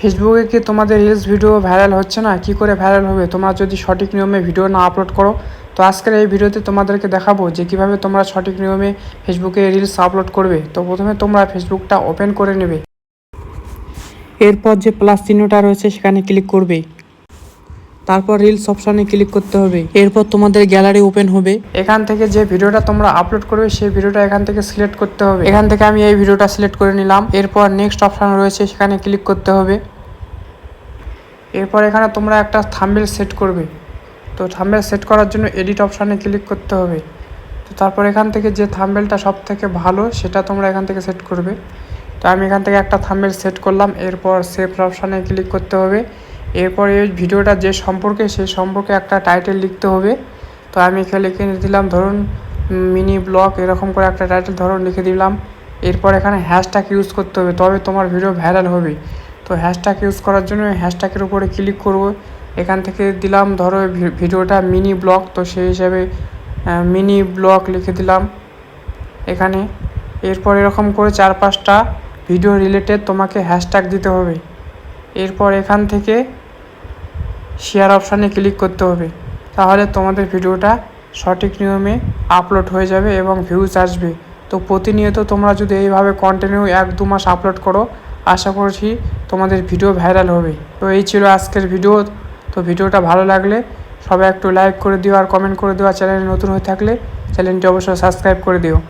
ফেসবুকে কি তোমাদের রিলস ভিডিও ভাইরাল হচ্ছে না? কি করে ভাইরাল হবে তোমরা যদি সঠিক নিয়মে ভিডিও না আপলোড করো? তো আজকের এই ভিডিওতে তোমাদেরকে দেখাবো যে কিভাবে তোমরা সঠিক নিয়মে ফেসবুকে রিলস আপলোড করবে। তো প্রথমে তোমরা ফেসবুকটা ওপেন করে নেবে, এরপর যে প্লাস চিহ্নটা রয়েছে সেখানে ক্লিক করবে, তারপর রিলস অপশানে ক্লিক করতে হবে। এরপর তোমাদের গ্যালারি ওপেন হবে, এখান থেকে যে ভিডিওটা তোমরা আপলোড করবে সেই ভিডিওটা এখান থেকে সিলেক্ট করতে হবে। এখান থেকে আমি এই ভিডিওটা সিলেক্ট করে নিলাম। এরপর নেক্সট অপশান রয়েছে সেখানে ক্লিক করতে হবে। এরপর এখানে তোমরা একটা থাম্বনেল সেট করবে। তো থাম্বনেল সেট করার জন্য এডিট অপশানে ক্লিক করতে হবে। তো তারপর এখান থেকে যে থাম্বনেলটা সব থেকে ভালো সেটা তোমরা এখান থেকে সেট করবে। তো আমি এখান থেকে একটা থাম্বনেল সেট করলাম। এরপর সেভ অপশানে ক্লিক করতে হবে। এরপর এই ভিডিওটা যে সম্পর্কে সেই সম্পর্কে একটা টাইটেল লিখতে হবে। তো আমি এখানে লিখে দিলাম ধরুন মিনি ব্লগ, এরকম করে একটা টাইটেল ধরুন লিখে দিলাম। এরপর এখানে হ্যাশট্যাগ ইউজ করতে হবে, তবে তোমার ভিডিও ভাইরাল হবে। তো হ্যাশট্যাগ ইউজ করার জন্য হ্যাশট্যাগের উপরে ক্লিক করব। এখান থেকে দিলাম ধরো ভিডিওটা মিনি ব্লগ, তো সেই হিসাবে মিনি ব্লগ লিখে দিলাম এখানে। এরপর এরকম করে 4-5টা ভিডিও রিলেটেড তোমাকে হ্যাশট্যাগ দিতে হবে। এরপর এখান থেকে শেয়ার অপশানে ক্লিক করতে হবে, তাহলে তোমাদের ভিডিওটা সঠিক নিয়মে আপলোড হয়ে যাবে এবং ভিউজ আসবে। তো প্রতিনিয়ত তোমরা যদি এইভাবে কন্টিনিউ 1-2 মাস আপলোড করো, আশা করছি তোমাদের ভিডিও ভাইরাল হবে। তো এই ছিল আজকের ভিডিও। তো ভিডিওটা ভালো লাগলে সবাই একটু লাইক করে দিও আর কমেন্ট করে দিও, আর চ্যানেলে নতুন হয়ে থাকলে চ্যানেলটি অবশ্যই সাবস্ক্রাইব করে দিও।